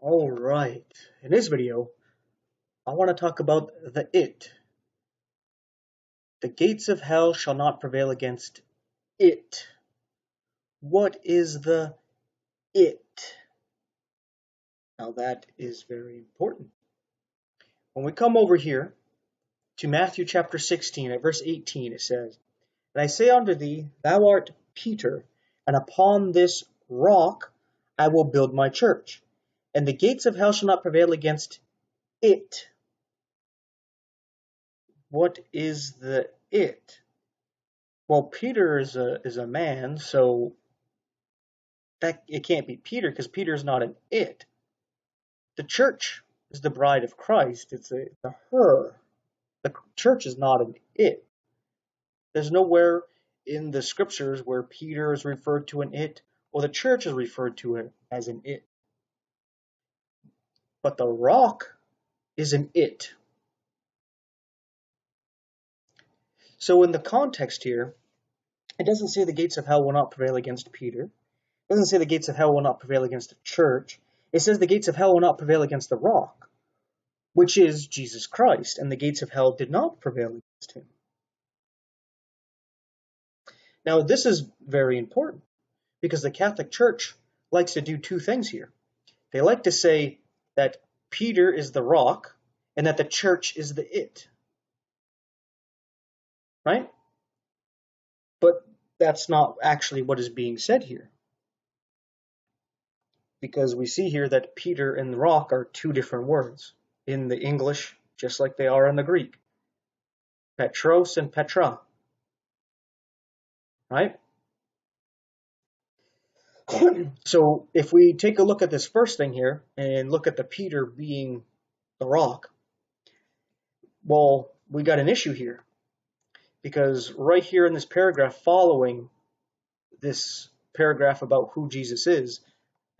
All right. In this video, I want to talk about the it. The gates of hell shall not prevail against it. What is the it? Now that is very important. When we come over here to Matthew chapter 16 at verse 18, it says, "And I say unto thee, thou art Peter, and upon this rock I will build my church, and the gates of hell shall not prevail against it." What is the it? Well, Peter is a man, so that it can't be Peter because Peter is not an it. The church is the bride of Christ. It's a her. The church is not an it. There's nowhere in the scriptures where Peter is referred to an it or the church is referred to it as an it. But the rock is an it. So in the context here, it doesn't say the gates of hell will not prevail against Peter. It doesn't say the gates of hell will not prevail against the church. It says the gates of hell will not prevail against the rock, which is Jesus Christ, and the gates of hell did not prevail against him. Now, this is very important because the Catholic Church likes to do two things here. They like to say that Peter is the rock and that the church is the it. Right? But that's not actually what is being said here. Because we see here that Peter and the rock are two different words in the English, just like they are in the Greek. Petros and Petra. Right? So if we take a look at this first thing here and look at the Peter being the rock, well, we got an issue here. Because right here in this paragraph following this paragraph about who Jesus is,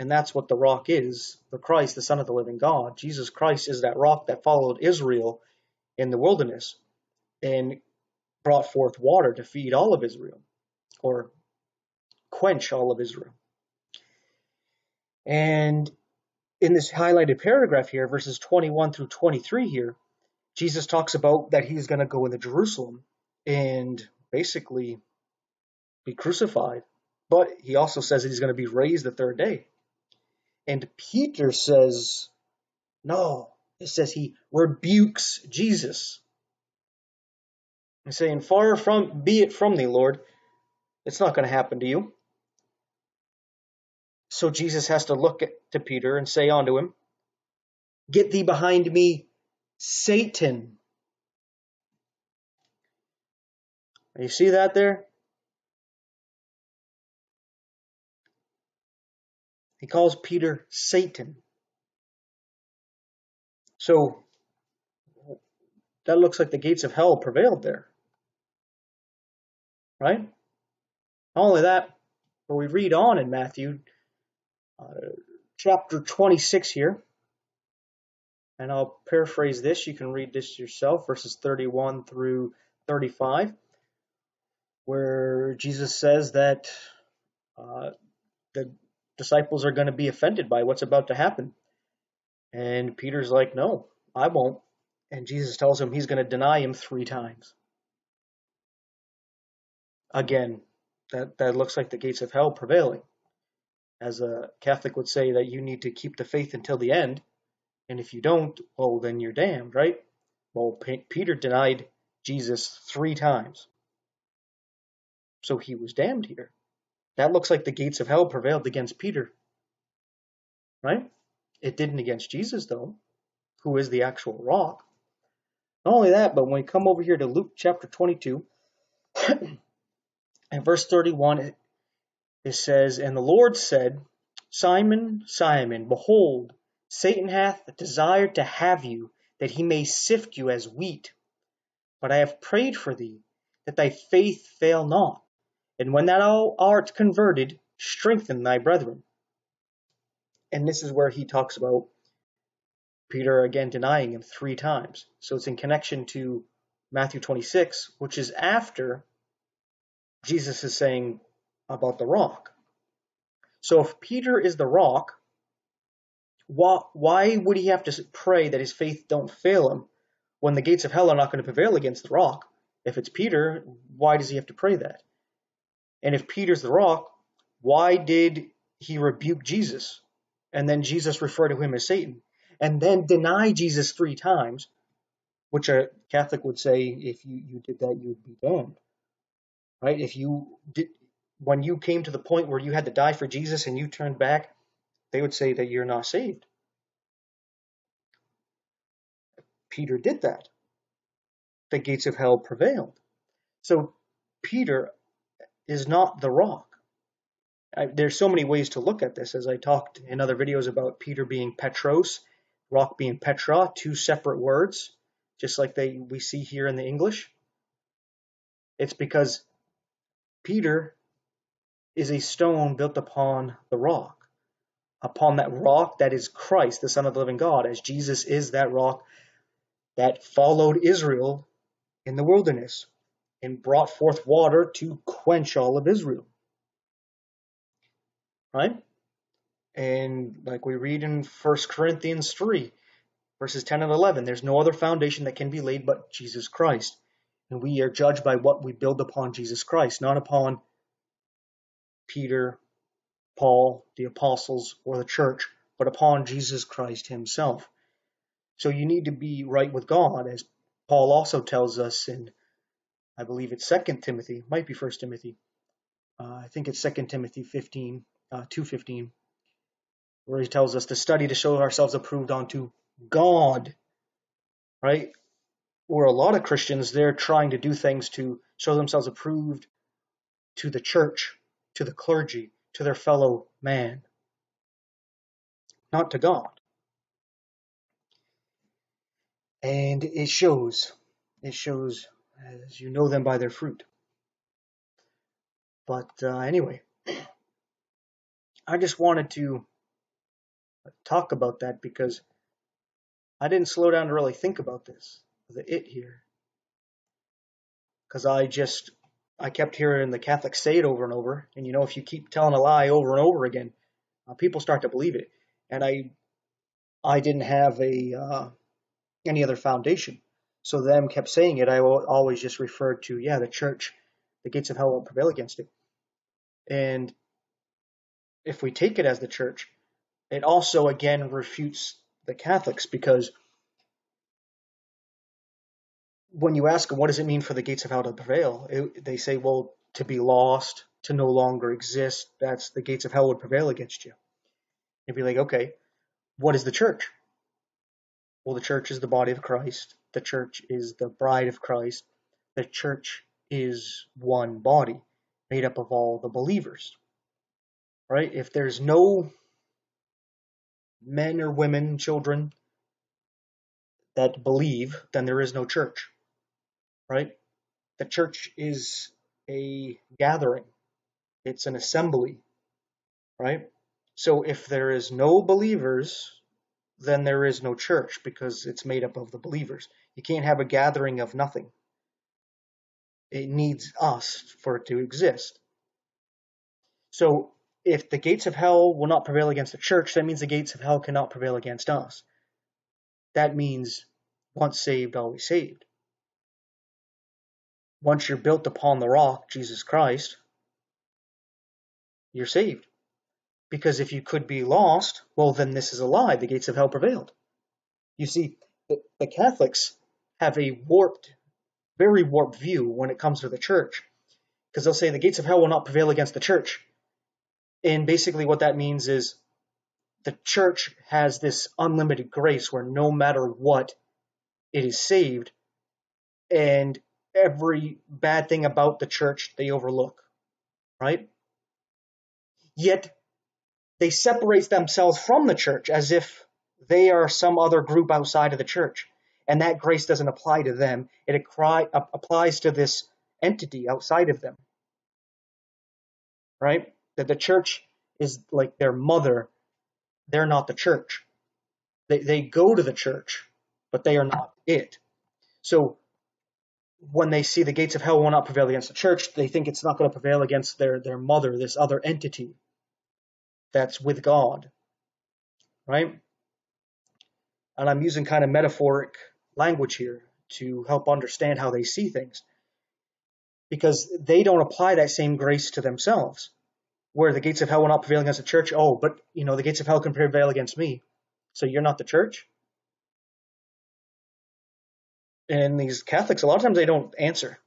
and that's what the rock is, the Christ, the Son of the living God. Jesus Christ is that rock that followed Israel in the wilderness and brought forth water to feed all of Israel, or quench all of Israel. And in this highlighted paragraph here, verses 21 through 23 here, Jesus talks about that he's going to go into Jerusalem and basically be crucified. But he also says that he's going to be raised the third day. And Peter says, no, it says he rebukes Jesus. He's saying, far from, be it from thee, Lord. It's not going to happen to you. So Jesus has to look to Peter and say unto him, get thee behind me, Satan. You see that there? He calls Peter Satan. So that looks like the gates of hell prevailed there. Right? Not only that, but we read on in Matthew chapter 26 here. And I'll paraphrase this. You can read this yourself, verses 31 through 35, where Jesus says that the disciples are going to be offended by what's about to happen. And Peter's like, no, I won't. And Jesus tells him he's going to deny him 3 times. Again, that looks like the gates of hell prevailing. As a Catholic would say that you need to keep the faith until the end. And if you don't, well, then you're damned, right? Well, Peter denied Jesus 3 times. So he was damned here. That looks like the gates of hell prevailed against Peter. Right? It didn't against Jesus, though, who is the actual rock. Not only that, but when we come over here to Luke chapter 22, and verse 31, it says, and the Lord said, Simon, Simon, behold, Satan hath desired to have you, that he may sift you as wheat. But I have prayed for thee, that thy faith fail not. And when thou art converted, strengthen thy brethren. And this is where he talks about Peter again denying him 3 times. So it's in connection to Matthew 26, which is after Jesus is saying about the rock. So if Peter is the rock, Why would he have to pray that his faith don't fail him when the gates of hell are not going to prevail against the rock? If it's Peter, why does he have to pray that? And if Peter's the rock, why did he rebuke Jesus? And then Jesus referred to him as Satan. And then deny Jesus 3 times, which a Catholic would say, if you did that, you'd be damned. Right? When you came to the point where you had to die for Jesus and you turned back, they would say that you're not saved. Peter did that. The gates of hell prevailed. So Peter is not the rock. There's so many ways to look at this, as I talked in other videos about Peter being Petros, rock being Petra, 2 separate words, just like we see here in the English. It's because Peter is a stone built upon the rock, upon that rock that is Christ, the Son of the living God, as Jesus is that rock that followed Israel in the wilderness and brought forth water to quench all of Israel. Right? And like we read in 1 Corinthians 3, verses 10 and 11, there's no other foundation that can be laid but Jesus Christ. And we are judged by what we build upon Jesus Christ, not upon Peter, Paul, the apostles, or the church, but upon Jesus Christ himself. So you need to be right with God, as Paul also tells us in, I believe it's 2 Timothy, might be 1 Timothy. I think it's 2 Timothy 15, 2:15, where he tells us to study to show ourselves approved unto God, right? Or a lot of Christians, they're trying to do things to show themselves approved to the church, to the clergy, to their fellow man, not to God. And it shows as you know them by their fruit. But anyway, I just wanted to talk about that because I didn't slow down to really think about this, the it here. Because I kept hearing the Catholics say it over and over. And if you keep telling a lie over and over again, people start to believe it. And I didn't have any other foundation. So them kept saying it. I always just referred to, the church, the gates of hell won't prevail against it. And if we take it as the church, it also again refutes the Catholics, because when you ask them, what does it mean for the gates of hell to prevail? They say, well, to be lost, to no longer exist, that's the gates of hell would prevail against you. You'd be like, okay, what is the church? Well, the church is the body of Christ. The church is the bride of Christ. The church is one body made up of all the believers. Right? If there's no men or women, children that believe, then there is no church. Right? The church is a gathering. It's an assembly. Right? So if there is no believers, then there is no church, because it's made up of the believers. You can't have a gathering of nothing. It needs us for it to exist. So if the gates of hell will not prevail against the church, that means the gates of hell cannot prevail against us. That means once saved, always saved. Once you're built upon the rock, Jesus Christ, you're saved. Because if you could be lost, well, then this is a lie. The gates of hell prevailed. You see, the Catholics have a very warped view when it comes to the church. Because they'll say the gates of hell will not prevail against the church. And basically what that means is the church has this unlimited grace where no matter what, it is saved. And every bad thing about the church they overlook. Right? Yet they separate themselves from the church as if they are some other group outside of the church. And that grace doesn't apply to them. It applies to this entity outside of them. Right? That the church is like their mother. They're not the church. They go to the church, but they are not it. So when they see the gates of hell will not prevail against the church, they think it's not going to prevail against their mother, this other entity that's with God. Right? and I'm using kind of metaphoric language here to help understand how they see things, because they don't apply that same grace to themselves, where the gates of hell will not prevail against the church. Oh, but the gates of hell can prevail against me, so you're not the church? And these Catholics, a lot of times they don't answer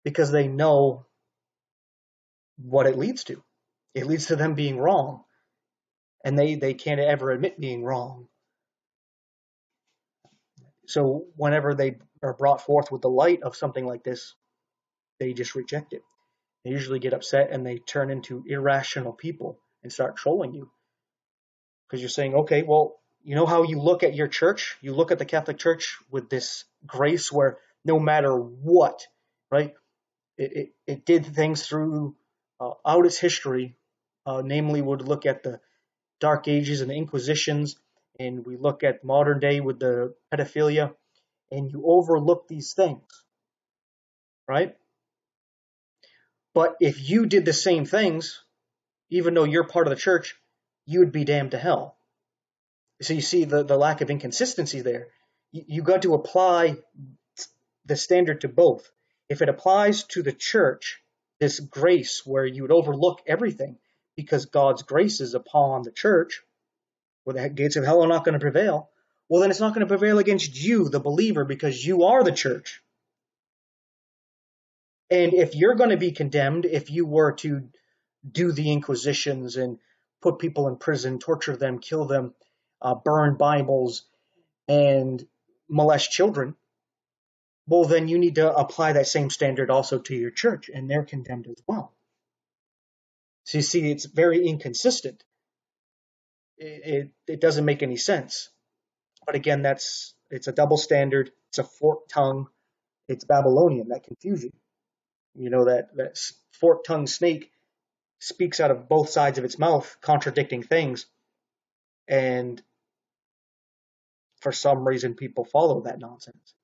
because they know what it leads to. It leads to them being wrong, and they can't ever admit being wrong. So whenever they are brought forth with the light of something like this, they just reject it. They usually get upset and they turn into irrational people and start trolling you. Because you're saying, okay, well, you know how you look at your church? You look at the Catholic Church with this grace where no matter what, right? It did things through out its history. Namely, would look at the Dark Ages and the Inquisitions, and we look at modern day with the pedophilia, and you overlook these things, right? But if you did the same things, even though you're part of the church, you would be damned to hell. So you see the lack of inconsistency there. You got to apply the standard to both. If it applies to the church, this grace where you would overlook everything because God's grace is upon the church, where the gates of hell are not going to prevail, well, then it's not going to prevail against you, the believer, because you are the church. And if you're going to be condemned, if you were to do the Inquisitions and put people in prison, torture them, kill them, burn Bibles, and molest children, well, then you need to apply that same standard also to your church, and they're condemned as well. So you see, it's very inconsistent. It doesn't make any sense. But again, it's a double standard. It's a forked tongue. It's Babylonian, that confusion. That forked-tongued snake speaks out of both sides of its mouth, contradicting things. And for some reason, people follow that nonsense.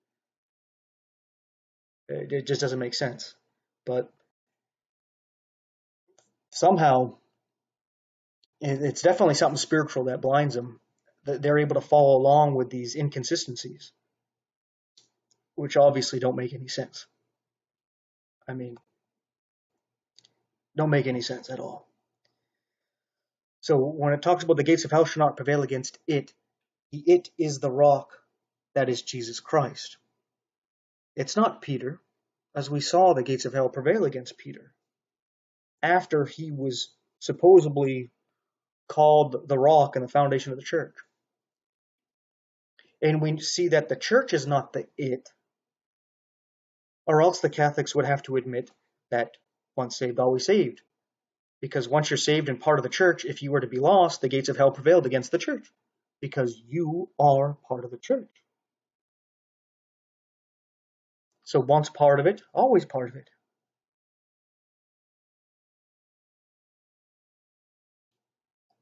It just doesn't make sense. But somehow, it's definitely something spiritual that blinds them. They're able to follow along with these inconsistencies, which obviously don't make any sense. I mean, don't make any sense at all. So when it talks about the gates of hell shall not prevail against it, the it is the rock that is Jesus Christ. It's not Peter, as we saw the gates of hell prevail against Peter after he was supposedly called the rock and the foundation of the church. And we see that the church is not the it, or else the Catholics would have to admit that once saved, always saved. Because once you're saved and part of the church, if you were to be lost, the gates of hell prevailed against the church, because you are part of the church. So once part of it, always part of it.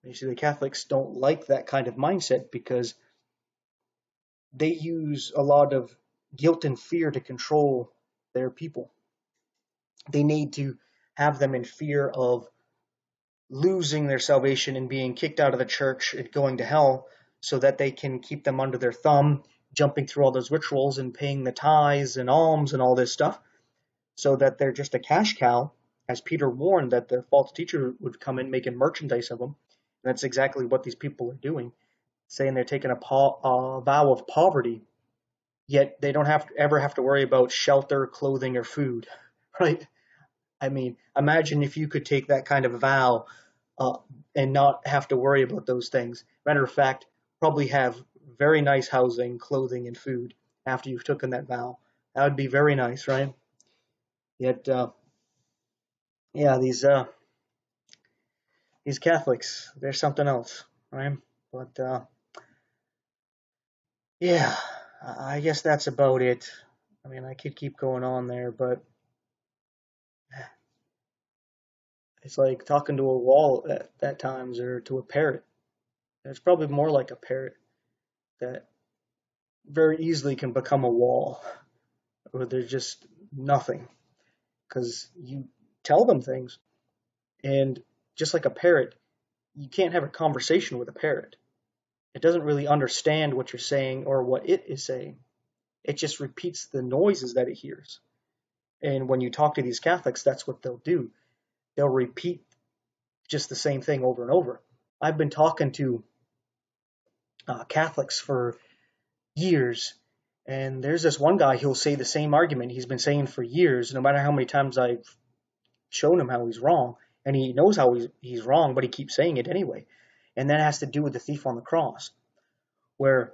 You see, the Catholics don't like that kind of mindset because they use a lot of guilt and fear to control their people. They need to have them in fear of losing their salvation and being kicked out of the church and going to hell so that they can keep them under their thumb, jumping through all those rituals and paying the tithes and alms and all this stuff, so that they're just a cash cow, as Peter warned that the false teacher would come in making merchandise of them. And that's exactly what these people are doing, saying they're taking a vow of poverty, yet they don't ever have to worry about shelter, clothing, or food, right? I mean, imagine if you could take that kind of vow and not have to worry about those things. Matter of fact, probably have very nice housing, clothing, and food after you've taken that vow. That would be very nice, right? Yet, yeah, these Catholics, they're something else, right? But yeah, I guess that's about it. I mean, I could keep going on there, but it's like talking to a wall at times, or to a parrot. It's probably more like a parrot that very easily can become a wall, where there's just nothing, because you tell them things, and just like a parrot, you can't have a conversation with a parrot. It doesn't really understand what you're saying or what it is saying. It just repeats the noises that it hears. And when you talk to these Catholics, that's what they'll do. They'll repeat just the same thing over and over. I've been talking to Catholics for years, and there's this one guy who'll say the same argument he's been saying for years, no matter how many times I've shown him how he's wrong, and he knows how he's wrong, but he keeps saying it anyway. And that has to do with the thief on the cross, where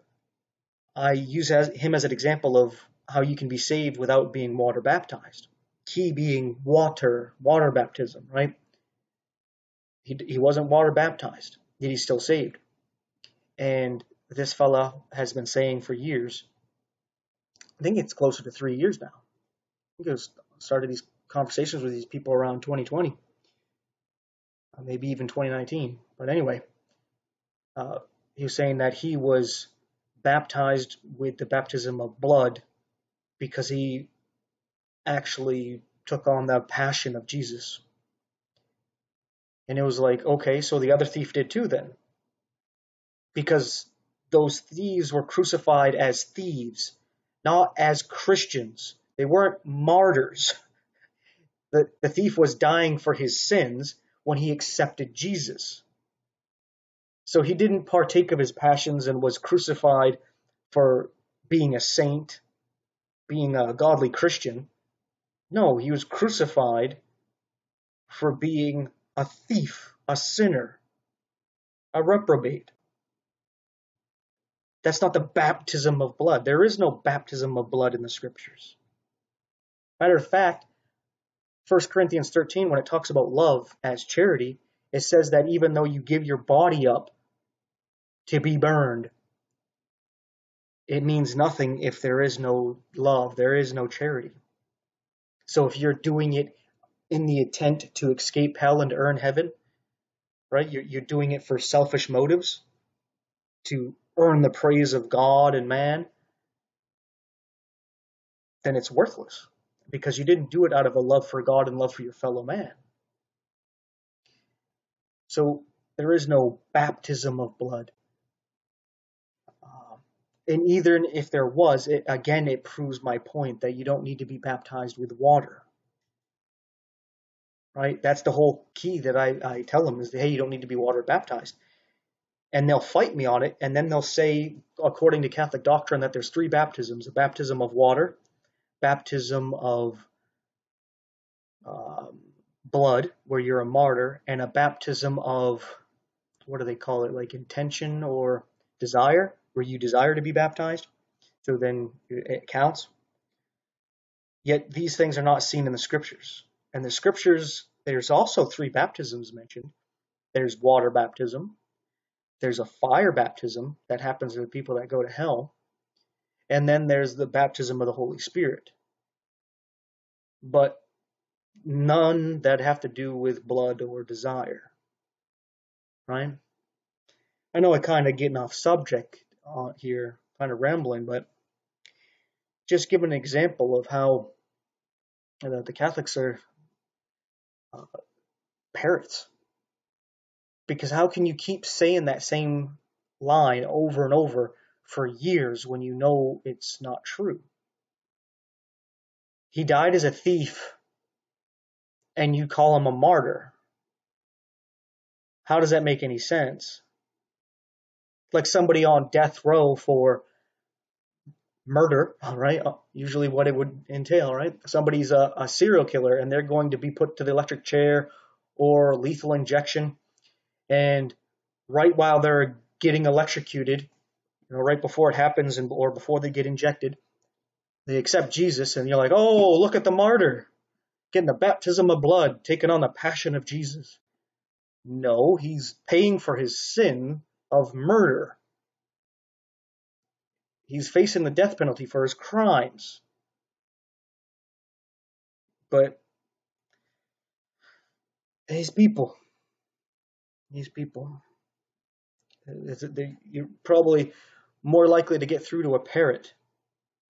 I use him as an example of how you can be saved without being water baptized. Key being water baptism, right? He wasn't water baptized, yet he's still saved. And this fella has been saying for years, I think it's closer to 3 years now. I think started these conversations with these people around 2020, maybe even 2019. But anyway, he was saying that he was baptized with the baptism of blood because he actually took on the passion of Jesus. And it was like, okay, so the other thief did too then. Because those thieves were crucified as thieves, not as Christians. They weren't martyrs. The thief was dying for his sins when he accepted Jesus. So he didn't partake of his passions and was crucified for being a saint, being a godly Christian. No, he was crucified for being a thief, a sinner, a reprobate. That's not the baptism of blood. There is no baptism of blood in the scriptures. Matter of fact, 1 Corinthians 13, when it talks about love as charity, it says that even though you give your body up to be burned, it means nothing if there is no love, there is no charity. So if you're doing it in the intent to escape hell and earn heaven, right? You're doing it for selfish motives, to earn the praise of God and man, then it's worthless because you didn't do it out of a love for God and love for your fellow man. So there is no baptism of blood. And even if there was, it proves my point that you don't need to be baptized with water. Right? That's the whole key that I tell them is that, hey, you don't need to be water baptized. And they'll fight me on it, and then they'll say, according to Catholic doctrine, that there's 3 baptisms: a baptism of water, baptism of blood, where you're a martyr, and a baptism of, what do they call it, like intention or desire, where you desire to be baptized. So then it counts. Yet these things are not seen in the scriptures. And the scriptures, there's also 3 baptisms mentioned. There's water baptism. There's a fire baptism that happens to the people that go to hell. And then there's the baptism of the Holy Spirit. But none that have to do with blood or desire. Right? I know I'm kind of getting off subject here, kind of rambling, but just give an example of how the Catholics are parrots. Because how can you keep saying that same line over and over for years when you know it's not true? He died as a thief, and you call him a martyr. How does that make any sense? Like somebody on death row for murder, right? Usually what it would entail, right? Somebody's a serial killer, and they're going to be put to the electric chair or lethal injection. And right while they're getting electrocuted, right before it happens or before they get injected, they accept Jesus, and you're like, oh, look at the martyr, getting the baptism of blood, taking on the passion of Jesus. No, he's paying for his sin of murder. He's facing the death penalty for his crimes. But these people, you're probably more likely to get through to a parrot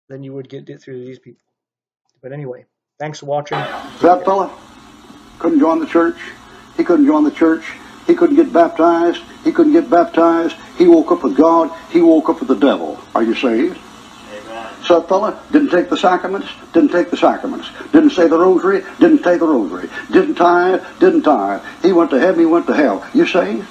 than you would get through to these people. But anyway, thanks for watching. That fella couldn't join the church. He couldn't join the church He couldn't get baptized. He couldn't get baptized. He woke up with God. He woke up with the devil. Are you saved? So that fella didn't take the sacraments, didn't take the sacraments. Didn't say the rosary, didn't say the rosary. Didn't tithe, didn't tithe. He went to heaven, he went to hell. You saved?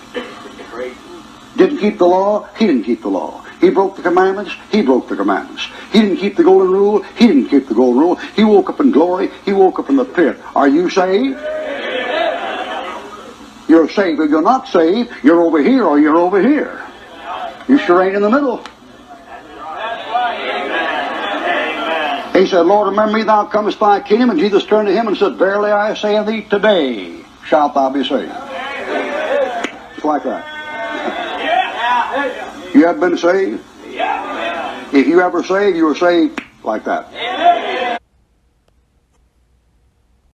Didn't keep the law, he didn't keep the law. He broke the commandments, he broke the commandments. He didn't keep the golden rule, he didn't keep the golden rule. He woke up in glory, he woke up in the pit. Are you saved? You're saved. If you're not saved, you're over here or you're over here. You sure ain't in the middle. He said, Lord, remember me, thou comest thy kingdom. And Jesus turned to him and said, verily I say unto thee, today shalt thou be saved. Just like that. You have been saved? If you ever saved, you were saved like that.